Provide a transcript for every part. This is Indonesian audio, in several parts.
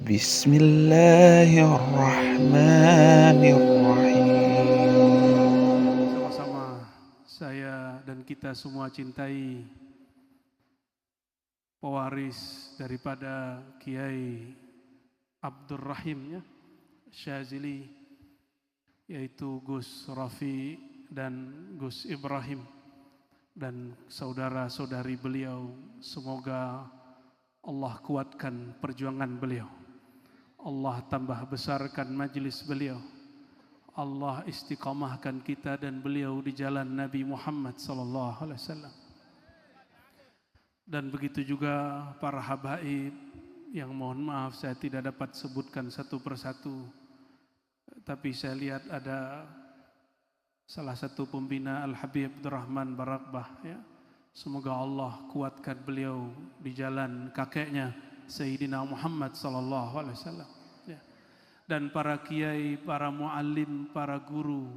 Bismillahirrahmanirrahim. Sama-sama saya dan kita semua cintai pewaris daripada Kiai Abdur Rahim Syazili, yaitu Gus Rafi dan Gus Ibrahim dan saudara-saudari beliau. Semoga Allah kuatkan perjuangan beliau, Allah tambah besarkan majlis beliau, Allah istiqamahkan kita dan beliau di jalan Nabi Muhammad SAW. Dan begitu juga para habaib yang mohon maaf saya tidak dapat sebutkan satu persatu, tapi saya lihat ada salah satu pembina Al-Habib Abdurrahman Barakbah, ya. Semoga Allah kuatkan beliau di jalan kakeknya Sayyidina Muhammad SAW, ya. Dan para kiai, para muallim, para guru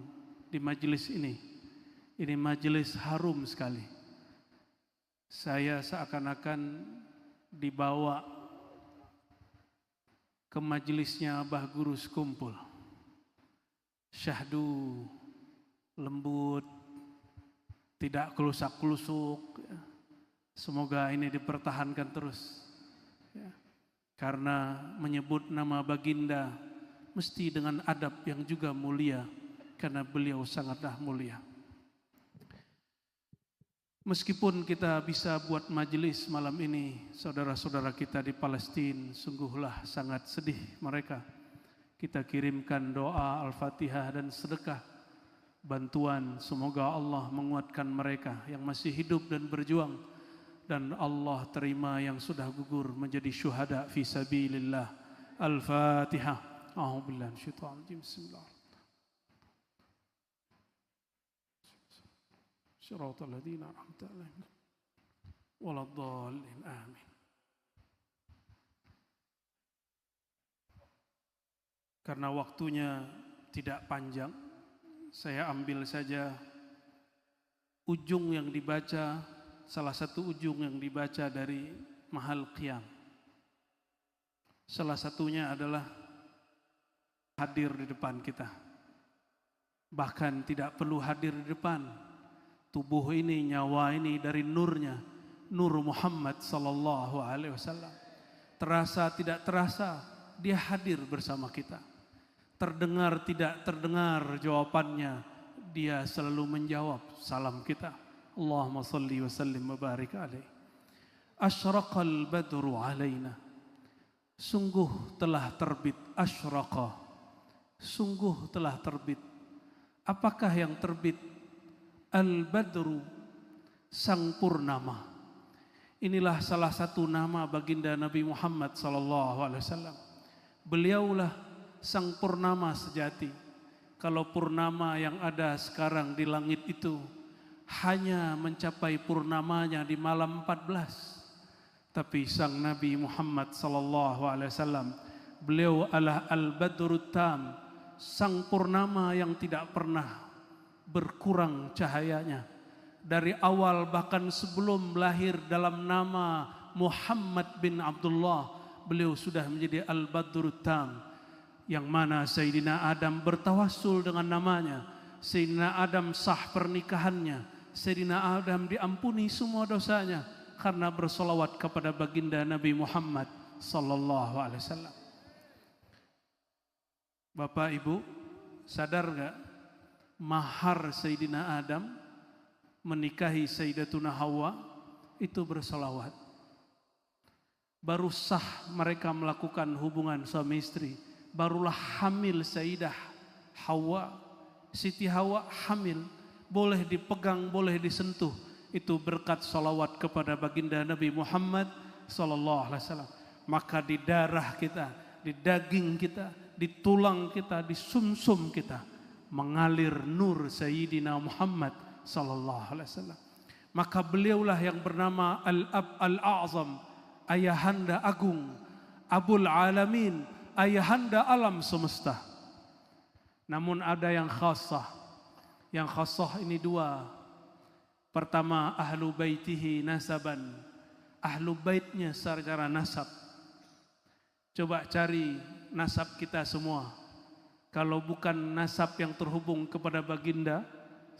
di majelis ini majelis harum sekali. Saya seakan-akan dibawa ke majelisnya Abah Guru Sekumpul. Syahdu, lembut, tidak kelusak-kelusuk, ya. Semoga ini dipertahankan terus, ya. Karena menyebut nama baginda mesti dengan adab yang juga mulia, karena beliau sangatlah mulia. Meskipun kita bisa buat majelis malam ini, saudara-saudara kita di Palestina sungguhlah sangat sedih mereka. Kita kirimkan doa Al-Fatihah dan sedekah bantuan, semoga Allah menguatkan mereka yang masih hidup dan berjuang, dan Allah terima yang sudah gugur menjadi syuhada fi sabilillah. Al-Fatihah. A'udzubillahi minasyaitonir rajim. Bismillah. Shiratal ladzina an'amta 'alaihim waladdallin. Amin. Karena waktunya tidak panjang, saya ambil saja ujung yang dibaca, salah satu ujung yang dibaca dari Mahal Qiyam. Salah satunya adalah hadir di depan kita. Bahkan tidak perlu hadir di depan. Tubuh ini, nyawa ini dari nurnya, Nur Muhammad sallallahu alaihi wasallam. Terasa tidak terasa dia hadir bersama kita. Terdengar tidak terdengar jawabannya, dia selalu menjawab salam kita. Allahumma salli wa sallim wa barik alaihi. Asyraqal badru alaina. Sungguh telah terbit, asyraqa. Sungguh telah terbit. Apakah yang terbit? Al-Badru, sang purnama. Inilah salah satu nama baginda Nabi Muhammad SAW. Beliaulah sang purnama sejati. Kalau purnama yang ada sekarang di langit itu hanya mencapai purnamanya di malam 14. Tapi sang Nabi Muhammad SAW, beliau adalah Al-Badrut Tam, sang purnama yang tidak pernah berkurang cahayanya. Dari awal bahkan sebelum lahir dalam nama Muhammad bin Abdullah, beliau sudah menjadi Al-Badrut Tam, yang mana Sayyidina Adam bertawassul dengan namanya. Sayyidina Adam sah pernikahannya, Sayyidina Adam diampuni semua dosanya karena bersolawat kepada baginda Nabi Muhammad sallallahu alaihi wasallam. Bapak Ibu, sadar gak? Mahar Sayyidina Adam menikahi Sayyidatuna Hawa itu bersolawat. Baru sah mereka melakukan hubungan suami istri, barulah hamil Sayyidah Hawa. Siti Hawa hamil, boleh dipegang, boleh disentuh. Itu berkat solawat kepada baginda Nabi Muhammad sallallahu alaihi wasallam. Maka di darah kita, di daging kita, di tulang kita, di sumsum kita mengalir nur Sayyidina Muhammad sallallahu alaihi wasallam. Maka beliaulah yang bernama Al-Ab Al-A'zam, ayahanda agung, Abul Alamin, ayahanda alam semesta. Namun ada yang khassah. Yang khassah ini dua. Pertama, ahlu baitihi nasaban, ahlu baitnya secara nasab. Coba cari nasab kita semua. Kalau bukan nasab yang terhubung kepada baginda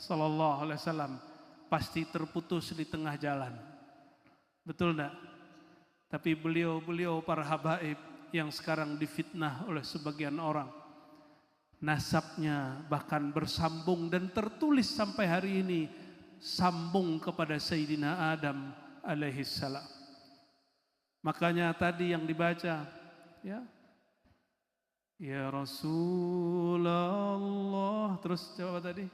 sallallahu alaihi wasallam, pasti terputus di tengah jalan. Betul enggak? Tapi beliau para habaib yang sekarang difitnah oleh sebagian orang, nasabnya bahkan bersambung dan tertulis sampai hari ini, sambung kepada Sayyidina Adam alaihissalam. Makanya tadi yang dibaca, ya Rasulullah, terus coba tadi,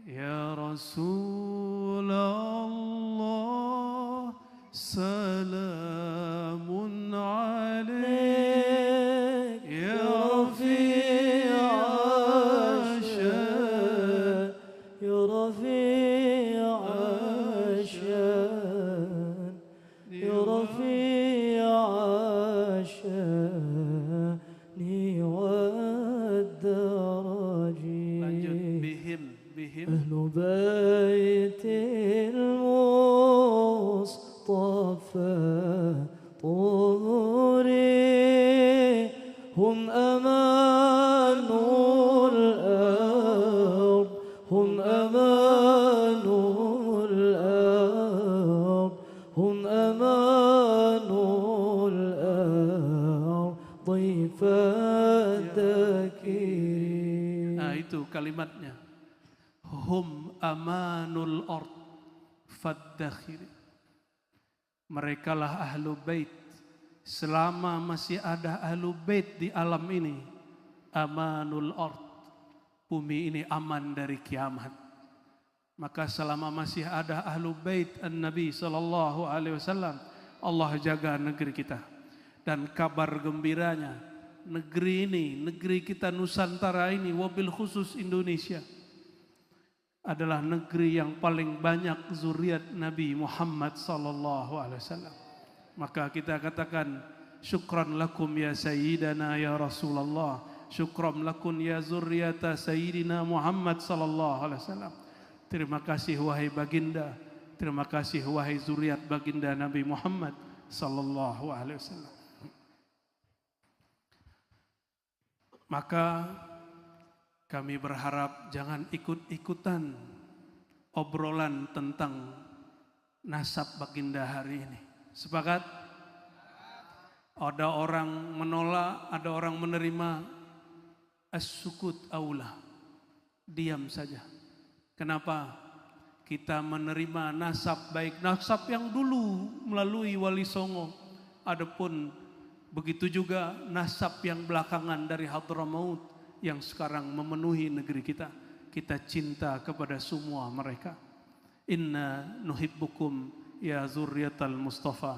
ya Rasulullah, salamun alaik ya Rafi'a syan, ya Rafi'a syan, ya Rafi'a syani wad daraji. Lanjut, bihim ahlu baitil mustafa tuhuri hum amanul ard, hum amanul ard, hum amanul ard, dhifat dhakirin. Nah itu kalimatnya, hum amanul ard faddakhiri. Mereka lah ahlu bait. Selama masih ada ahlu bait di alam ini, amanul ard, bumi ini aman dari kiamat. Maka selama masih ada ahlu bait an-Nabi sallallahu alaihi wasallam, Allah jaga negeri kita. Dan kabar gembiranya, negeri ini, negeri kita Nusantara ini, wabil khusus Indonesia, adalah negeri yang paling banyak zuriat Nabi Muhammad sallallahu alaihi wasallam. Maka kita katakan, syukran lakum ya sayyidana ya Rasulullah, syukran lakum ya zurriyata sayyidina Muhammad sallallahu alaihi wasallam. Terima kasih wahai baginda, terima kasih wahai zuriat baginda Nabi Muhammad sallallahu alaihi wasallam. Maka kami berharap jangan ikut-ikutan obrolan tentang nasab baginda hari ini. Sepakat? Ada orang menolak, ada orang menerima. As-sukut aula, diam saja. Kenapa? Kita menerima nasab, baik nasab yang dulu melalui Wali Songo, adapun begitu juga nasab yang belakangan dari Hadramaut yang sekarang memenuhi negeri kita. Kita cinta kepada semua mereka. Inna nuhibbukum ya zurriyatal Mustafa.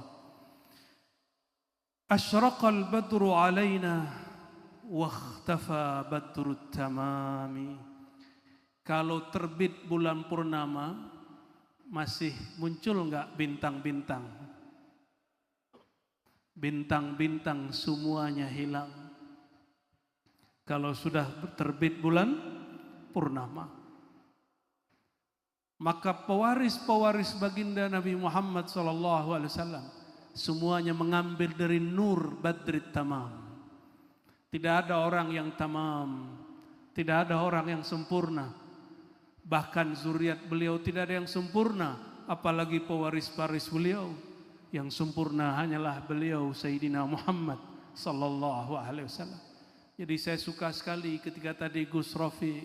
Asyraqal badru alaina wakhtafa badrut tamami. Kalau terbit bulan purnama, masih muncul enggak bintang-bintang? Bintang-bintang semuanya hilang. Kalau sudah terbit bulan purnama, maka pewaris-pewaris baginda Nabi Muhammad SAW semuanya mengambil dari nur badrit tamam. Tidak ada orang yang tamam, tidak ada orang yang sempurna. Bahkan zuriat beliau tidak ada yang sempurna, apalagi pewaris-pewaris beliau. Yang sempurna hanyalah beliau Sayyidina Muhammad sallallahu alaihi wasallam. Jadi saya suka sekali ketika tadi Gus Rofi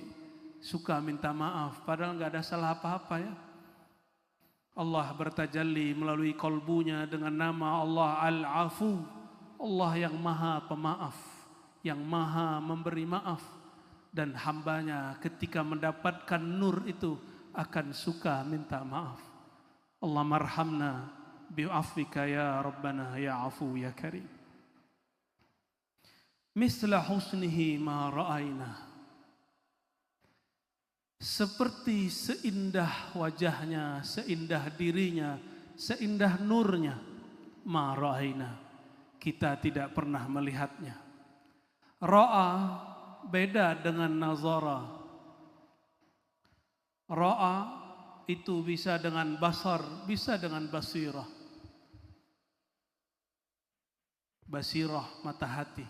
suka minta maaf, padahal nggak ada salah apa-apa ya. Allah bertajalli melalui kolbunya dengan nama Allah Al-Afu, Allah yang maha pemaaf, yang maha memberi maaf. Dan hambanya ketika mendapatkan nur itu akan suka minta maaf. Allah marhamna bi'afwika ya Rabbana ya Afu ya Karim. Misla husnihi ma ra'ayna. Seperti seindah wajahnya, seindah dirinya, seindah nurnya, ma ra'ayna, kita tidak pernah melihatnya. Ra'a beda dengan nazara. Ra'a itu bisa dengan basar, bisa dengan basirah. basirah, mata hati.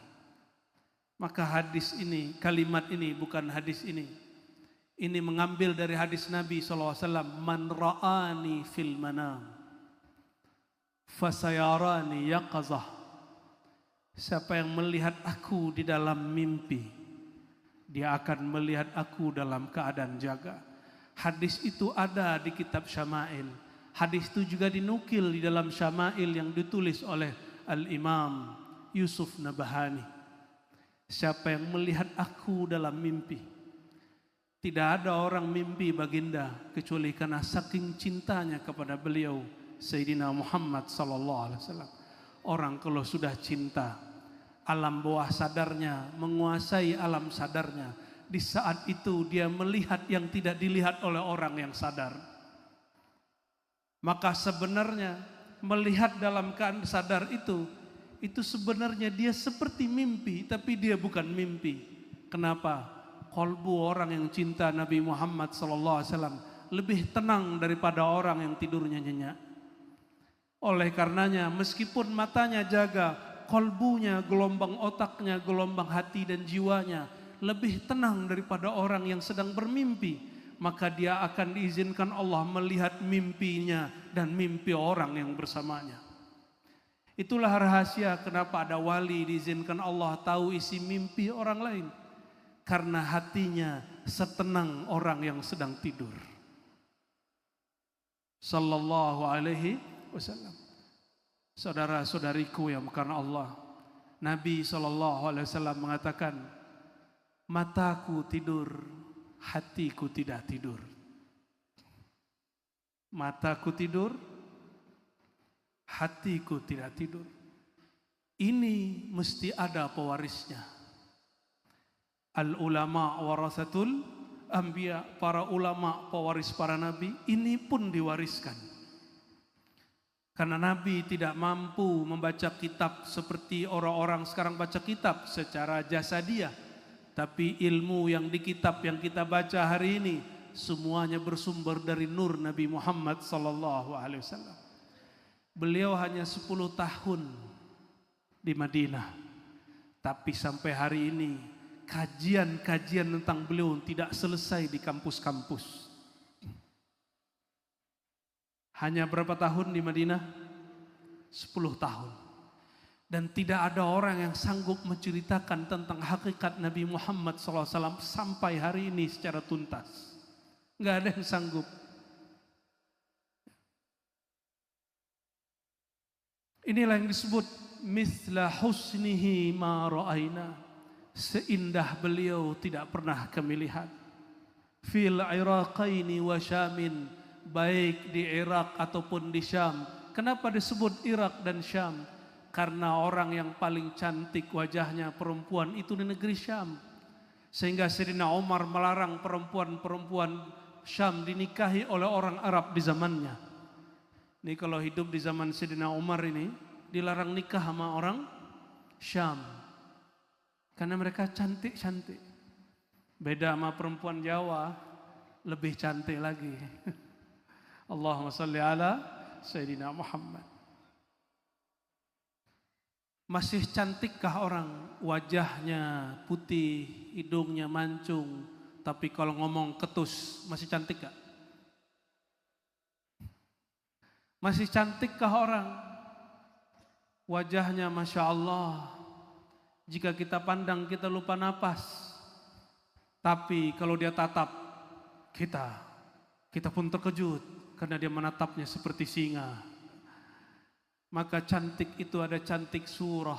Maka hadis ini, kalimat ini bukan hadis ini. Ini mengambil dari hadis Nabi SAW. Man ra'ani fil manam fasayarani yaqazah. Siapa yang melihat aku di dalam mimpi, dia akan melihat aku dalam keadaan jaga. Hadis itu ada di kitab Syama'il. Hadis itu juga dinukil di dalam Syama'il yang ditulis oleh Al-Imam Yusuf Nabahani. Siapa yang melihat aku dalam mimpi. Tidak ada orang mimpi baginda kecuali karena saking cintanya kepada beliau Sayyidina Muhammad sallallahu alaihi wasallam. Orang kalau sudah cinta, alam bawah sadarnya menguasai alam sadarnya. Di saat itu dia melihat yang tidak dilihat oleh orang yang sadar. Maka sebenarnya melihat dalam keadaan sadar itu sebenarnya dia seperti mimpi, tapi dia bukan mimpi. Kenapa? Kolbu orang yang cinta Nabi Muhammad SAW lebih tenang daripada orang yang tidurnya nyenyak. Oleh karenanya meskipun matanya jaga, kolbunya, gelombang otaknya, gelombang hati dan jiwanya lebih tenang daripada orang yang sedang bermimpi. Maka dia akan diizinkan Allah melihat mimpinya dan mimpi orang yang bersamanya. Itulah rahasia kenapa ada wali diizinkan Allah tahu isi mimpi orang lain. Karena hatinya setenang orang yang sedang tidur. Sallallahu alaihi wasallam. Saudara-saudariku yang karena Allah, Nabi sallallahu alaihi wasallam mengatakan, mataku tidur, hatiku tidak tidur. Mataku tidur, hatiku tidak tidur. Ini mesti ada pewarisnya. Al-ulama warasatul anbiya, para ulama pewaris para nabi, ini pun diwariskan. Karena Nabi tidak mampu membaca kitab seperti orang-orang sekarang baca kitab secara jasadiah. Tapi ilmu yang di kitab yang kita baca hari ini semuanya bersumber dari nur Nabi Muhammad sallallahu alaihi wasallam. Beliau hanya 10 tahun di Madinah. Tapi sampai hari ini kajian-kajian tentang beliau tidak selesai di kampus-kampus. Hanya berapa tahun di Madinah? 10 tahun. Dan tidak ada orang yang sanggup menceritakan tentang hakikat Nabi Muhammad SAW sampai hari ini secara tuntas. Nggak ada yang sanggup. Inilah yang disebut misla husnihi ma ra'aina. Seindah beliau tidak pernah kami lihat. Fil Iraqaini wa Syamin, baik di Irak ataupun di Syam. Kenapa disebut Irak dan Syam? Karena orang yang paling cantik wajahnya perempuan itu di negeri Syam. Sehingga Sayyidina Umar melarang perempuan-perempuan Syam dinikahi oleh orang Arab di zamannya. Ini kalau hidup di zaman Sayyidina Umar ini dilarang nikah sama orang Syam. Karena mereka cantik-cantik. Beda sama perempuan Jawa, lebih cantik lagi. Allahumma salli ala Sayyidina Muhammad. Masih cantikkah orang wajahnya putih, hidungnya mancung, tapi kalau ngomong ketus, masih cantik gak? Masih cantikkah orang wajahnya Masya Allah, jika kita pandang kita lupa napas, tapi kalau dia tatap kita pun terkejut karena dia menatapnya seperti singa. Maka cantik itu ada cantik surah,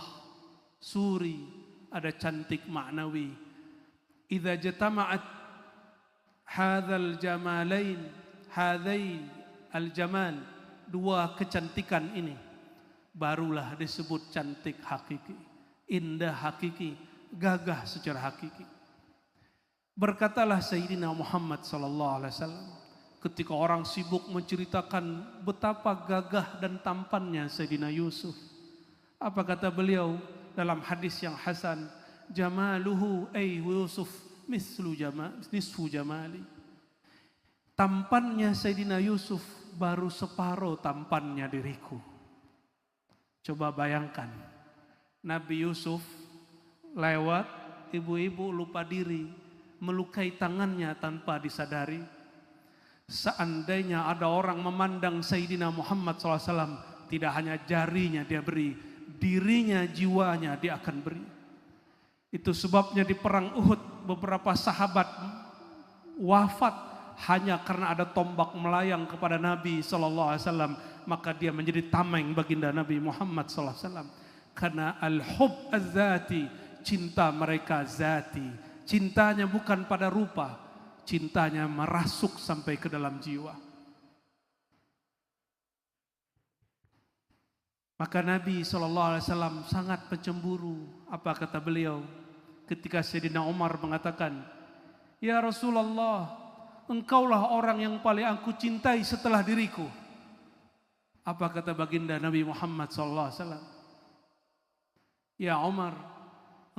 suri, ada cantik maknawi. Idza jatama'at hadzal jamalain, hadzai al-jamal, dua kecantikan ini barulah disebut cantik hakiki, indah hakiki, gagah secara hakiki. Berkatalah Sayyidina Muhammad sallallahu alaihi wasallam ketika orang sibuk menceritakan betapa gagah dan tampannya Sayyidina Yusuf. Apa kata beliau dalam hadis yang hasan? Jamaluhu ay Yusuf nisfu jamali. Tampannya Sayyidina Yusuf baru separuh tampannya diriku. Coba bayangkan, Nabi Yusuf lewat, ibu-ibu lupa diri, melukai tangannya tanpa disadari. Seandainya ada orang memandang Sayyidina Muhammad SAW, tidak hanya jarinya dia beri, dirinya, jiwanya dia akan beri. Itu sebabnya di perang Uhud beberapa sahabat wafat hanya karena ada tombak melayang kepada Nabi SAW, maka dia menjadi tameng baginda Nabi Muhammad SAW. Karena al-hub az-zati, cinta mereka zati, cintanya bukan pada rupa, cintanya merasuk sampai ke dalam jiwa. Maka Nabi SAW sangat pencemburu. Apa kata beliau ketika Sayyidina Umar mengatakan, "Ya Rasulullah, engkaulah orang yang paling aku cintai setelah diriku." Apa kata baginda Nabi Muhammad SAW? "Ya Umar,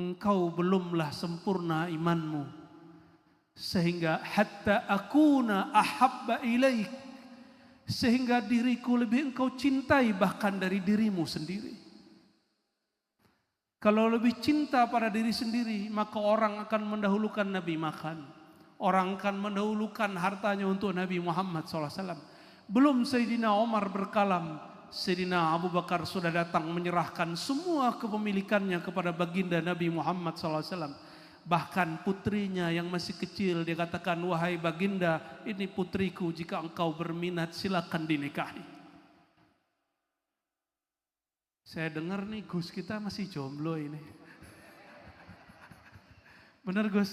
engkau belumlah sempurna imanmu, sehingga hatta akuna ahabba ilaik, sehingga diriku lebih engkau cintai bahkan dari dirimu sendiri." Kalau lebih cinta pada diri sendiri, maka orang akan mendahulukan Nabi makan, orang akan mendahulukan hartanya untuk Nabi Muhammad SAW. Belum Sayyidina Umar berkalam, Sayyidina Abu Bakar sudah datang menyerahkan semua kepemilikannya kepada baginda Nabi Muhammad SAW. Bahkan putrinya yang masih kecil dia katakan, "Wahai baginda, ini putriku, jika engkau berminat silakan dinikahi." Saya dengar nih Gus kita masih jomblo ini. Benar Gus?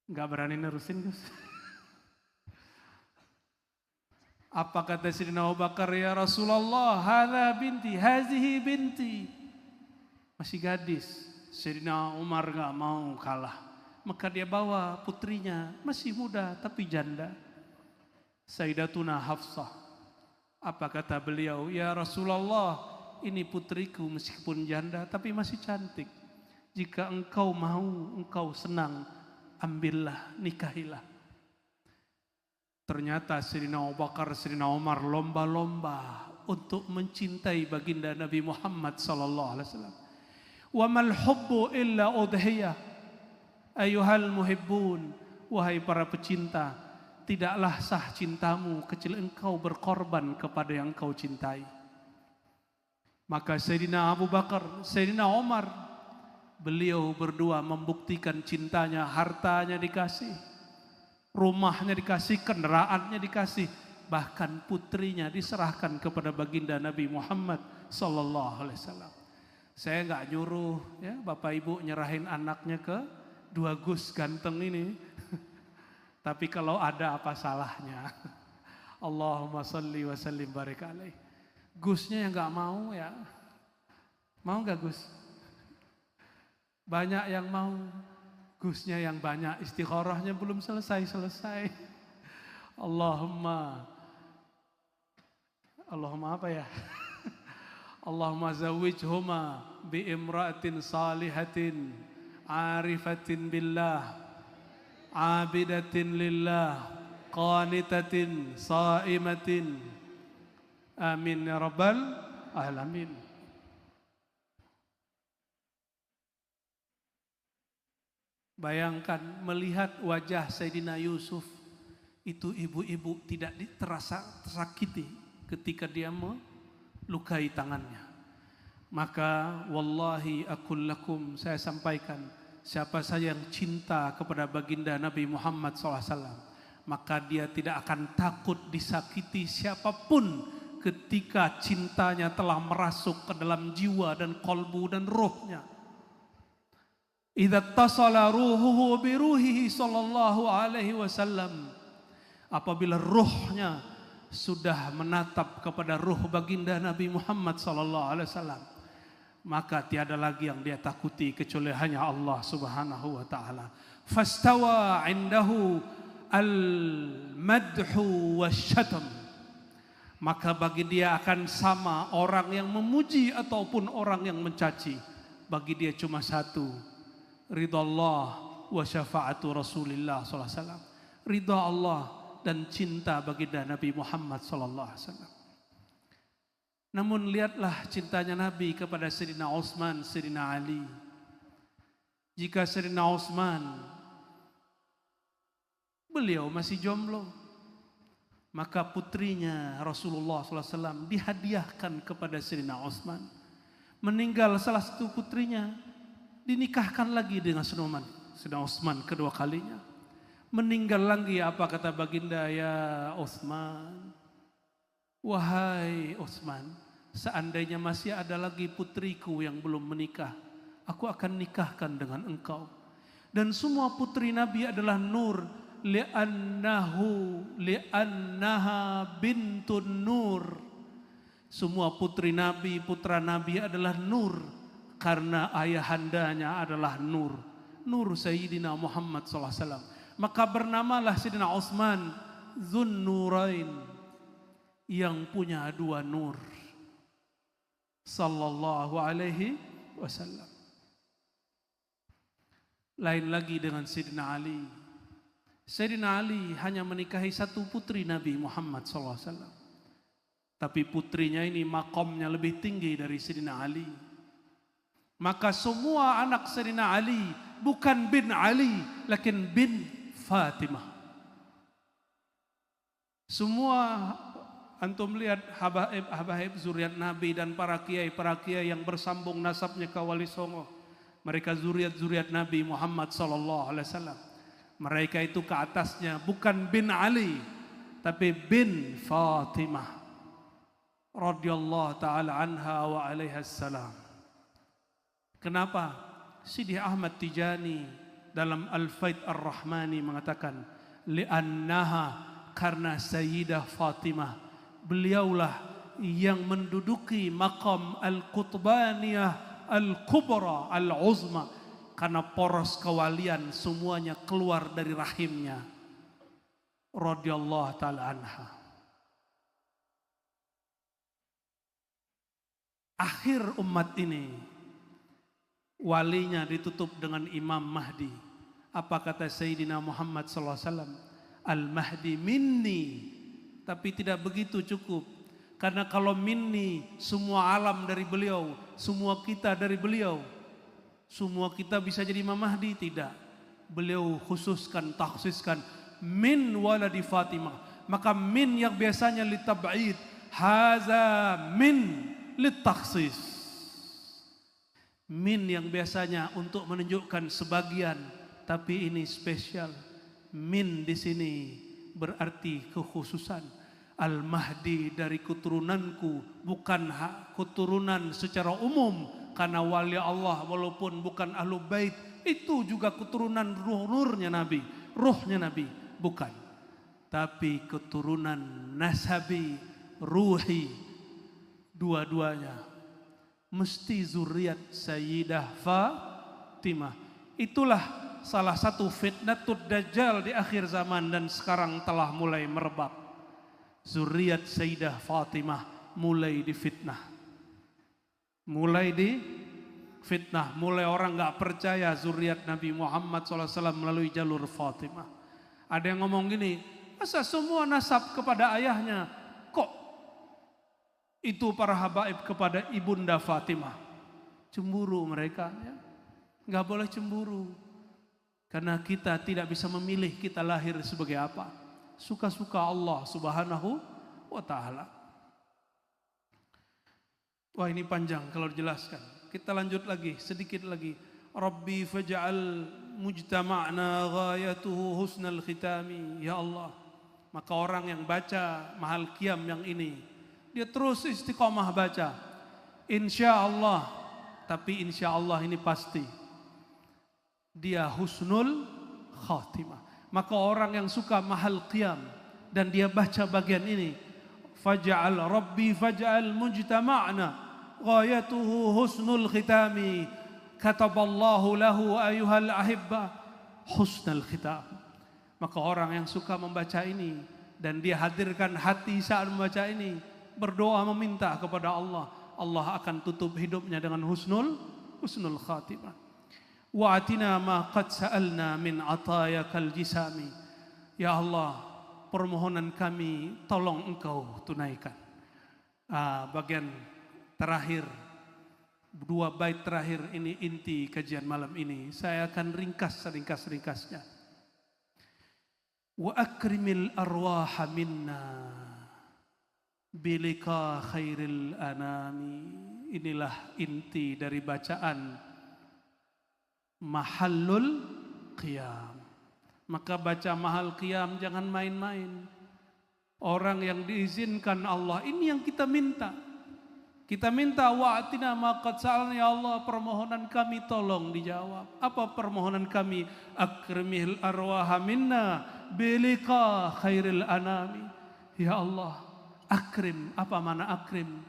Nggak berani nerusin Gus. Apa kata Sayyidina Abu Bakar, "Ya Rasulullah, hadza binti, hazihi binti." Masih gadis. Sayyidina Umar nggak mau kalah. Maka dia bawa putrinya, masih muda tapi janda, Sayyidatuna Hafsah. Apa kata beliau, "Ya Rasulullah, ini putriku meskipun janda tapi masih cantik. Jika engkau mau, engkau senang, ambillah, nikahilah." Ternyata Sayyidina Abu Bakar, Sayyidina Umar lomba-lomba untuk mencintai baginda Nabi Muhammad SAW. "Wa mal hubbu illa udhiyah, ayuhal muhibbun." Wahai para pecinta, tidaklah sah cintamu kecuali engkau berkorban kepada yang engkau cintai. Maka Sayyidina Abu Bakar, Sayyidina Umar, beliau berdua membuktikan cintanya, hartanya dikasih, rumahnya dikasih, kendaraannya dikasih, bahkan putrinya diserahkan kepada baginda Nabi Muhammad SAW. Saya nggak nyuruh ya Bapak Ibu nyerahin anaknya ke dua Gus ganteng ini. Tapi kalau ada apa salahnya? Allahumma salli wa sallim barik alaih. Gusnya yang nggak mau ya, mau nggak Gus? Banyak yang mau, Gusnya yang banyak, istikharahnya belum selesai. Allahumma apa ya? Allahumma zawwijhuma bi imra'atin salihatin, arifatin billah, abidatin lillah, qanitatin saimatin. Amin ya rabbal alamin. Bayangkan melihat wajah Sayyidina Yusuf, itu ibu-ibu tidak terasa tersakiti ketika dia melukai tangannya. Maka wallahi aqul lakum, saya sampaikan, siapa saja yang cinta kepada baginda Nabi Muhammad SAW, maka dia tidak akan takut disakiti siapapun ketika cintanya telah merasuk ke dalam jiwa dan kolbu dan ruhnya. Idza tasala ruhuhu bi ruhihi sallallahu alaihi wasallam, apabila ruhnya sudah menatap kepada ruh baginda Nabi Muhammad sallallahu alaihi wasallam, maka tiada lagi yang dia takuti kecuali hanya Allah Subhanahu wa taala. Fastawa indahu al-madhu wasyatam, maka bagi dia akan sama orang yang memuji ataupun orang yang mencaci. Bagi dia cuma satu, ridha Allah wa syafa'atu Rasulillah sallallahu alaihi wasallam. Ridha Allah dan cinta baginda Nabi Muhammad sallallahu alaihi wasallam. Namun lihatlah cintanya Nabi kepada Sayyidina Utsman, Sayyidina Ali. Jika Sayyidina Utsman beliau masih jomblo, maka putrinya Rasulullah SAW dihadiahkan kepada Sayyidina Utsman. Meninggal salah satu putrinya, dinikahkan lagi dengan Sayyidina Utsman kedua kalinya. Meninggal lagi, apa kata baginda? Ya Utsman, wahai Utsman, seandainya masih ada lagi putriku yang belum menikah, aku akan nikahkan dengan engkau. Dan semua putri Nabi adalah nur, li'annaha bintun nur. Semua putri Nabi, putra Nabi adalah nur, karena ayahandanya adalah nur. Nur Sayyidina Muhammad SAW. Maka bernamalah Sayyidina Utsman Dzun Nurain, yang punya dua nur. Sallallahu alaihi wasallam. Lain lagi dengan Sayyidina Ali. Sayyidina Ali hanya menikahi satu putri Nabi Muhammad SAW. Tapi putrinya ini makomnya lebih tinggi dari Sayyidina Ali. Maka semua anak Sayyidina Ali bukan bin Ali, lakin bin Fatimah. Semua antum lihat habaib zuriat Nabi dan para kiai yang bersambung nasabnya ke Wali Songo. Mereka zuriat Nabi Muhammad SAW. Mereka itu ke atasnya bukan bin Ali, tapi bin Fatimah radhiyallahu taala anha wa alaiha salam. Kenapa? Sidi Ahmad Tijani dalam Al-Faid Ar-Rahmani mengatakan, li'annaha, karena Sayyidah Fatimah beliaulah yang menduduki maqam Al-Qutbaniyah Al-Kubra Al-Uzma, karena poros kewalian semuanya keluar dari rahimnya radhiyallahu taala anha. Akhir umat ini walinya ditutup dengan Imam Mahdi. Apa kata Sayyidina Muhammad SAW? Al-Mahdi minni. Tapi tidak begitu cukup. Karena kalau minni, semua alam dari beliau, semua kita dari beliau. Semua kita bisa jadi Imam Mahdi? Tidak. Beliau khususkan, takhsiskan min waladi Fatimah. Maka min yang biasanya litab'id, haza min litakhsis. Min yang biasanya untuk menunjukkan sebagian, tapi ini spesial. Min di sini berarti kekhususan. Al-Mahdi dari keturunanku, bukan keturunan secara umum, karena wali Allah walaupun bukan ahlu bait itu juga keturunan nurnya Nabi, ruhnya Nabi, bukan. Tapi keturunan nasabi, ruhi, dua-duanya mesti zuriat Sayyidah Fatimah. Itulah salah satu fitnatud dajjal di akhir zaman dan sekarang telah mulai merebak. Zuriat Sayyidah Fatimah mulai difitnah. Mulai difitnah, mulai orang gak percaya zuriat Nabi Muhammad SAW melalui jalur Fatimah. Ada yang ngomong gini, masa semua nasab kepada ayahnya? Kok itu para habaib kepada ibunda Fatimah? Cemburu mereka, ya? Gak boleh cemburu. Karena kita tidak bisa memilih kita lahir sebagai apa. Suka-suka Allah Subhanahu wa ta'ala. Wah, ini panjang kalau dijelaskan. Kita lanjut lagi, sedikit lagi. Rabbi faj'al mujtama'na ghayatuhu husnal khitami. Ya Allah. Maka orang yang baca mahal qiyam yang ini, dia terus istiqomah baca. Insya Allah. Tapi insya Allah ini pasti dia husnul khatimah. Maka orang yang suka mahal qiyam dan dia baca bagian ini, faj'al Rabbi faj'al mujtama'na ghayatuhu husnul khitami, kataballahu lahu ayuhal ahibba husnul khitam. Maka orang yang suka membaca ini dan dia hadirkan hati saat membaca ini, berdoa meminta kepada Allah, Allah akan tutup hidupnya dengan husnul khatimah. Wa atina ma qad sa'alna min atayakal jisami. Ya Allah, permohonan kami tolong Engkau tunaikan. Bagian terakhir, 2 bait terakhir ini inti kajian malam ini. Saya akan ringkas seringkas-ringkasnya. Wa akrimil arwaha minna bilika khairil anami. Inilah inti dari bacaan mahallul qiyam. Maka baca mahal qiyam jangan main-main. Orang yang diizinkan Allah, ini yang kita minta. Kita minta wa'atina ma qad sa'alna, ya Allah, permohonan kami tolong dijawab. Apa permohonan kami? Akrimil arwaha minna bilika khairil anami. Ya Allah, akrim. Apa mana akrim?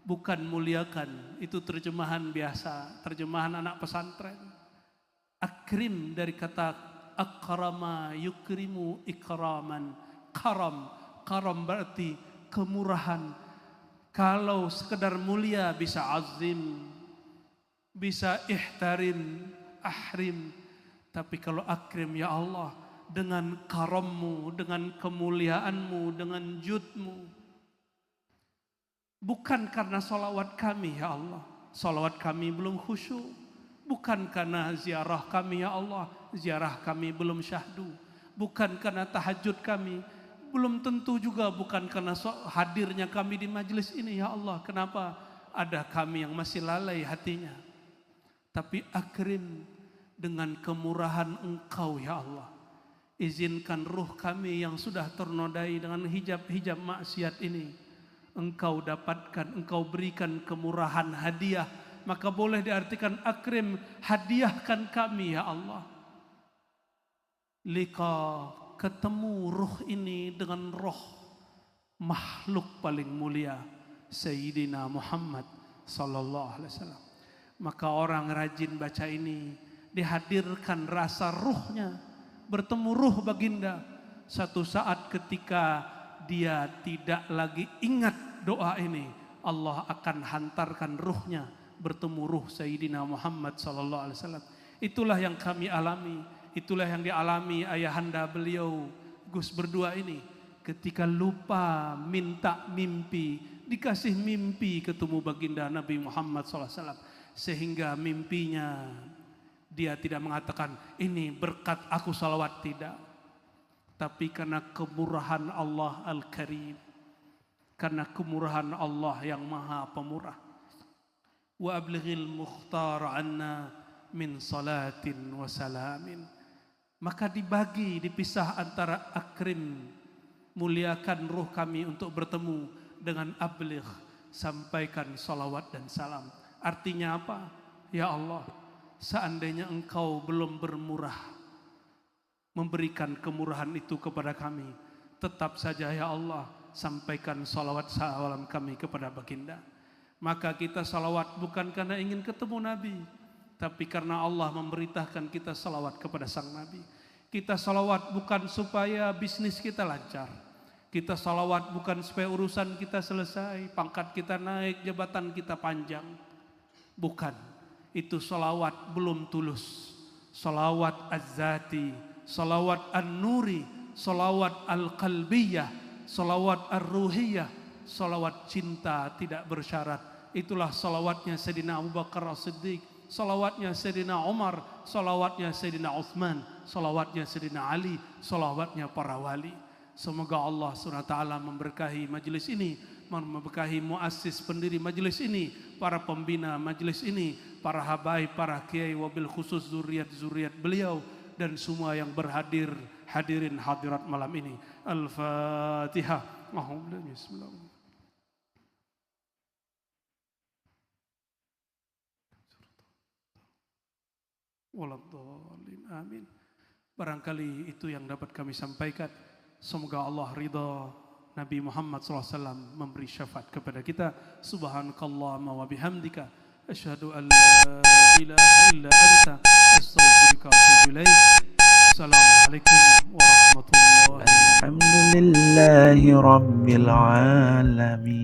Bukan muliakan. Itu terjemahan biasa, terjemahan anak pesantren. Akrim dari kata akrama yukrimu ikraman. Karam berarti kemurahan. Kalau sekedar mulia bisa azim, bisa ihtarim, ahrim. Tapi kalau akrim, ya Allah, dengan karammu, dengan kemuliaanmu, dengan judmu. Bukan karena salawat kami, ya Allah. Salawat kami belum khusyuk. Bukan karena ziarah kami, ya Allah. Ziarah kami belum syahdu. Bukan karena tahajud kami. Belum tentu juga bukan karena hadirnya kami di majelis ini, ya Allah. Kenapa ada kami yang masih lalai hatinya? Tapi akrim dengan kemurahan Engkau, ya Allah. Izinkan ruh kami yang sudah ternodai dengan hijab-hijab maksiat ini, Engkau dapatkan, Engkau berikan kemurahan hadiah. Maka boleh diartikan akrim, hadiahkan kami, ya Allah. Lika, ketemu ruh ini dengan roh makhluk paling mulia, Sayyidina Muhammad sallallahu alaihi wasallam. Maka orang rajin baca ini dihadirkan rasa ruhnya, bertemu ruh baginda. Satu saat ketika dia tidak lagi ingat doa ini, Allah akan hantarkan ruhnya bertemu ruh Sayyidina Muhammad sallallahu alaihi wasallam. Itulah yang kami alami. Itulah yang dialami ayahanda beliau Gus berdua ini. Ketika lupa minta mimpi, dikasih mimpi ketemu baginda Nabi Muhammad SAW. Sehingga mimpinya dia tidak mengatakan ini berkat aku salawat, tidak. Tapi karena kemurahan Allah Al-Karim. Karena kemurahan Allah yang maha pemurah. Wa ablighil mukhtar anna min salatin wa salamin. Maka dibagi, dipisah antara akrim, muliakan ruh kami untuk bertemu, dengan abligh, sampaikan salawat dan salam. Artinya apa? Ya Allah, seandainya Engkau belum bermurah memberikan kemurahan itu kepada kami, tetap saja ya Allah, sampaikan salawat salam kami kepada baginda. Maka kita salawat bukan karena ingin ketemu Nabi, tapi karena Allah memberitakan kita salawat kepada sang Nabi. Kita salawat bukan supaya bisnis kita lancar. Kita salawat bukan supaya urusan kita selesai, pangkat kita naik, jabatan kita panjang. Bukan. Itu salawat belum tulus. Salawat az-zati, salawat an-nuri, salawat al-qalbiyah, salawat ar-ruhiyah, salawat cinta tidak bersyarat. Itulah salawatnya Sayyidina Abu Bakar As-Siddiq, salawatnya Sayyidina Umar, salawatnya Sayyidina Uthman, salawatnya Sayyidina Ali, salawatnya para wali. Semoga Allah SWT memberkahi majlis ini, memberkahi muassis pendiri majlis ini, para pembina majlis ini, para habaib, para kiai, wabil khusus zuriat-zuriat beliau, dan semua yang hadirin hadirat malam ini. Al-Fatihah. Bismillahirrahmanirrahim. Waladhdallin, amin. Barangkali itu yang dapat kami sampaikan. Semoga Allah ridha, Nabi Muhammad SAW memberi syafaat kepada kita. Subhanakallahumma wa bihamdika, asyhadu an la ilaha illa anta, astaghfiruka wa atubu ilaik. Assalamualaikum warahmatullahi wabarakatuh. Alhamdulillahi rabbil alamin.